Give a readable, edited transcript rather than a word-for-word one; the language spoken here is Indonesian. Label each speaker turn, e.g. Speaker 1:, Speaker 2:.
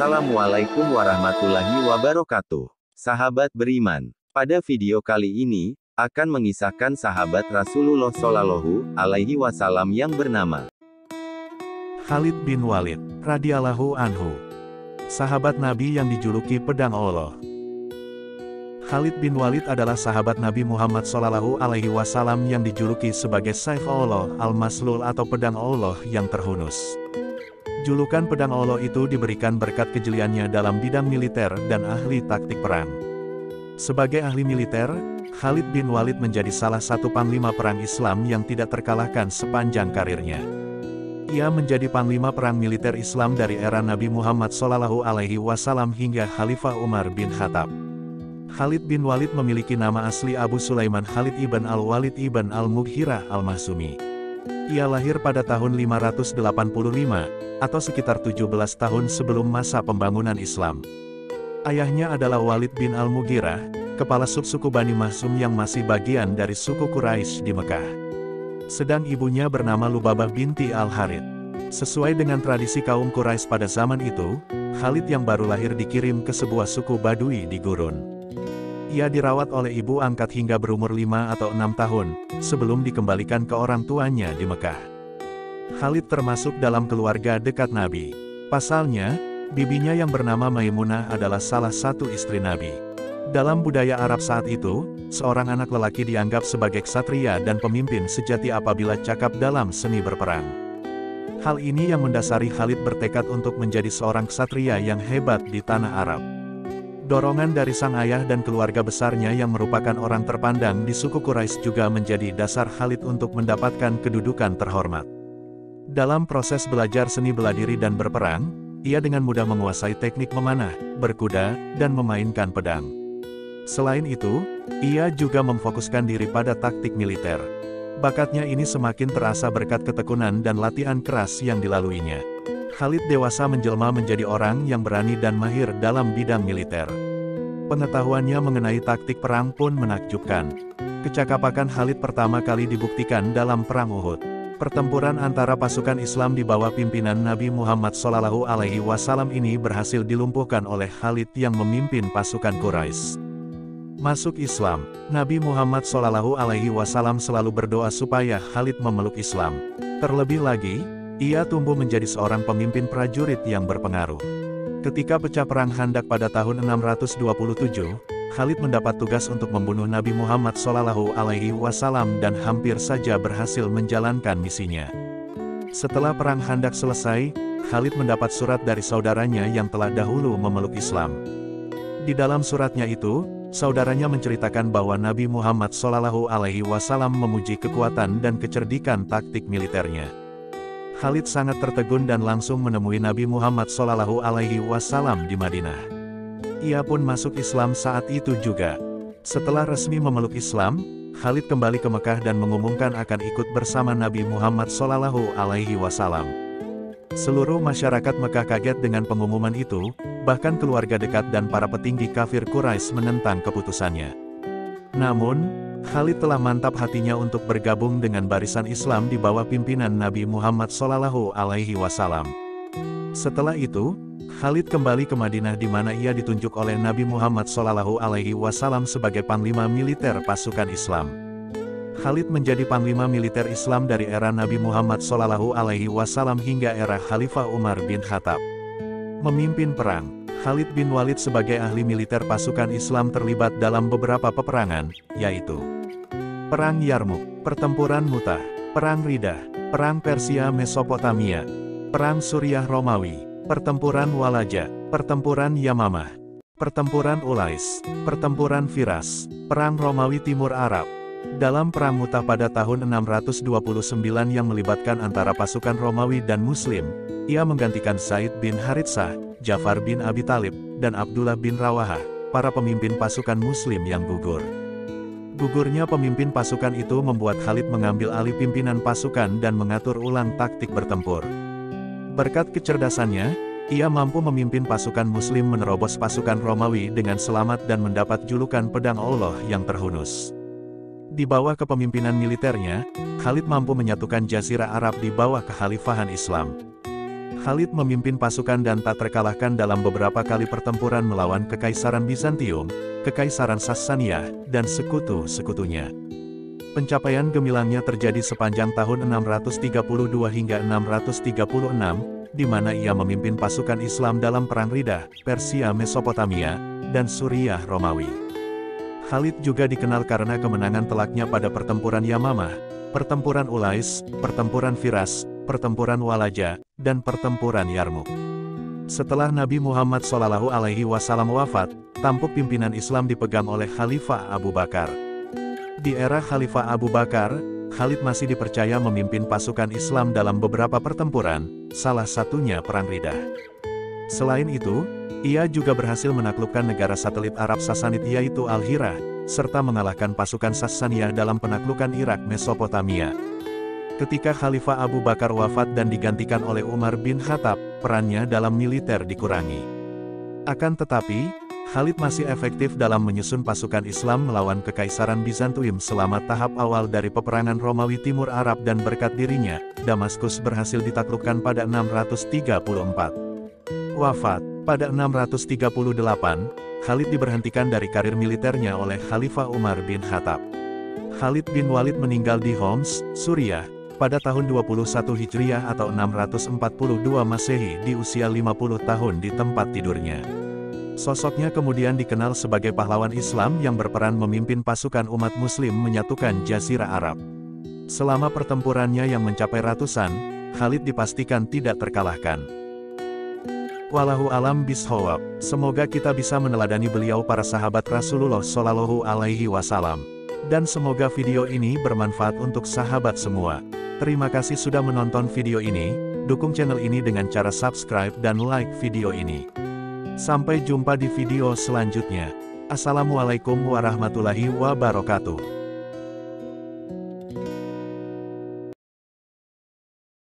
Speaker 1: Assalamualaikum warahmatullahi wabarakatuh. Sahabat beriman, pada video kali ini, akan mengisahkan sahabat Rasulullah Shallallahu Alaihi Wasallam yang bernama
Speaker 2: Khalid bin Walid, radhiyallahu anhu. Sahabat Nabi yang dijuluki pedang Allah. Khalid bin Walid adalah sahabat Nabi Muhammad Shallallahu Alaihi Wasallam yang dijuluki sebagai Saif Allah al-Maslul atau pedang Allah yang terhunus. Julukan pedang Allah itu diberikan berkat kejeliannya dalam bidang militer dan ahli taktik perang. Sebagai ahli militer, Khalid bin Walid menjadi salah satu panglima perang Islam yang tidak terkalahkan sepanjang karirnya. Ia menjadi panglima perang militer Islam dari era Nabi Muhammad SAW hingga Khalifah Umar bin Khattab. Khalid bin Walid memiliki nama asli Abu Sulaiman Khalid ibn al-Walid ibn al-Mughirah al-Mahzumi. Ia lahir pada tahun 585, atau sekitar 17 tahun sebelum masa pembangunan Islam. Ayahnya adalah Walid bin al-Mughirah, kepala subsuku Bani Mahzum yang masih bagian dari suku Quraisy di Mekah. Sedang ibunya bernama Lubabah binti al-Harith. Sesuai dengan tradisi kaum Quraisy pada zaman itu, Khalid yang baru lahir dikirim ke sebuah suku Badui di gurun. Ia dirawat oleh ibu angkat hingga berumur 5 atau 6 tahun, sebelum dikembalikan ke orang tuanya di Mekah. Khalid termasuk dalam keluarga dekat Nabi. Pasalnya, bibinya yang bernama Maimunah adalah salah satu istri Nabi. Dalam budaya Arab saat itu, seorang anak lelaki dianggap sebagai ksatria dan pemimpin sejati apabila cakap dalam seni berperang. Hal ini yang mendasari Khalid bertekad untuk menjadi seorang ksatria yang hebat di tanah Arab. Dorongan dari sang ayah dan keluarga besarnya yang merupakan orang terpandang di suku Quraisy juga menjadi dasar Khalid untuk mendapatkan kedudukan terhormat. Dalam proses belajar seni bela diri dan berperang, ia dengan mudah menguasai teknik memanah, berkuda, dan memainkan pedang. Selain itu, ia juga memfokuskan diri pada taktik militer. Bakatnya ini semakin terasa berkat ketekunan dan latihan keras yang dilaluinya. Khalid dewasa menjelma menjadi orang yang berani dan mahir dalam bidang militer. Pengetahuannya mengenai taktik perang pun menakjubkan. Kecakapan Khalid pertama kali dibuktikan dalam Perang Uhud. Pertempuran antara pasukan Islam di bawah pimpinan Nabi Muhammad SAW ini berhasil dilumpuhkan oleh Khalid yang memimpin pasukan Quraisy. Masuk Islam, Nabi Muhammad SAW selalu berdoa supaya Khalid memeluk Islam. Terlebih lagi, ia tumbuh menjadi seorang pemimpin prajurit yang berpengaruh. Ketika pecah perang Khandak pada tahun 627, Khalid mendapat tugas untuk membunuh Nabi Muhammad SAW dan hampir saja berhasil menjalankan misinya. Setelah perang Khandak selesai, Khalid mendapat surat dari saudaranya yang telah dahulu memeluk Islam. Di dalam suratnya itu, saudaranya menceritakan bahwa Nabi Muhammad SAW memuji kekuatan dan kecerdikan taktik militernya. Khalid sangat tertegun dan langsung menemui Nabi Muhammad SAW di Madinah. Ia pun masuk Islam saat itu juga. Setelah resmi memeluk Islam, Khalid kembali ke Mekah dan mengumumkan akan ikut bersama Nabi Muhammad SAW. Seluruh masyarakat Mekah kaget dengan pengumuman itu, bahkan keluarga dekat dan para petinggi kafir Quraisy menentang keputusannya. Namun, Khalid telah mantap hatinya untuk bergabung dengan barisan Islam di bawah pimpinan Nabi Muhammad SAW. Setelah itu, Khalid kembali ke Madinah di mana ia ditunjuk oleh Nabi Muhammad SAW sebagai panglima militer pasukan Islam. Khalid menjadi panglima militer Islam dari era Nabi Muhammad SAW hingga era Khalifah Umar bin Khattab. Memimpin perang, Khalid bin Walid sebagai ahli militer pasukan Islam terlibat dalam beberapa peperangan, yaitu Perang Yarmuk, Pertempuran Mu'tah, Perang Ridah, Perang Persia Mesopotamia, Perang Suriah Romawi, Pertempuran Walaja, Pertempuran Yamamah, Pertempuran Ulais, Pertempuran Firas, Perang Romawi Timur Arab. Dalam Perang Mu'tah pada tahun 629 yang melibatkan antara pasukan Romawi dan Muslim, ia menggantikan Zaid bin Haritsah, Ja'far bin Abi Thalib, dan Abdullah bin Rawahah, para pemimpin pasukan Muslim yang gugur. Gugurnya pemimpin pasukan itu membuat Khalid mengambil alih pimpinan pasukan dan mengatur ulang taktik bertempur. Berkat kecerdasannya, ia mampu memimpin pasukan Muslim menerobos pasukan Romawi dengan selamat dan mendapat julukan pedang Allah yang terhunus. Di bawah kepemimpinan militernya, Khalid mampu menyatukan Jazirah Arab di bawah kekhalifahan Islam. Khalid memimpin pasukan dan tak terkalahkan dalam beberapa kali pertempuran melawan Kekaisaran Bizantium, Kekaisaran Sassaniyah, dan sekutu-sekutunya. Pencapaian gemilangnya terjadi sepanjang tahun 632 hingga 636, di mana ia memimpin pasukan Islam dalam Perang Riddah, Persia Mesopotamia, dan Suriah Romawi. Khalid juga dikenal karena kemenangan telaknya pada pertempuran Yamamah, pertempuran Ulais, pertempuran Firas, pertempuran Walaja, dan pertempuran Yarmuk. Setelah Nabi Muhammad SAW wafat, tampuk pimpinan Islam dipegang oleh Khalifah Abu Bakar. Di era Khalifah Abu Bakar, Khalid masih dipercaya memimpin pasukan Islam dalam beberapa pertempuran, salah satunya Perang Riddah. Selain itu, ia juga berhasil menaklukkan negara satelit Arab Sassanid yaitu Al-Hira, serta mengalahkan pasukan Sassaniyah dalam penaklukan Irak Mesopotamia. Ketika Khalifah Abu Bakar wafat dan digantikan oleh Umar bin Khattab, perannya dalam militer dikurangi. Akan tetapi, Khalid masih efektif dalam menyusun pasukan Islam melawan Kekaisaran Bizantium selama tahap awal dari peperangan Romawi Timur Arab dan berkat dirinya, Damaskus berhasil ditaklukkan pada 634. Wafat pada 638, Khalid diberhentikan dari karir militernya oleh Khalifah Umar bin Khattab. Khalid bin Walid meninggal di Homs, Suriah, pada tahun 21 Hijriah atau 642 Masehi di usia 50 tahun di tempat tidurnya. Sosoknya kemudian dikenal sebagai pahlawan Islam yang berperan memimpin pasukan umat Muslim menyatukan Jazirah Arab. Selama pertempurannya yang mencapai ratusan, Khalid dipastikan tidak terkalahkan. Wallahu alam bishawab. Semoga kita bisa meneladani beliau para sahabat Rasulullah Shallallahu Alaihi Wasallam. Dan semoga video ini bermanfaat untuk sahabat semua. Terima kasih sudah menonton video ini, dukung channel ini dengan cara subscribe dan like video ini. Sampai jumpa di video selanjutnya. Assalamualaikum warahmatullahi wabarakatuh.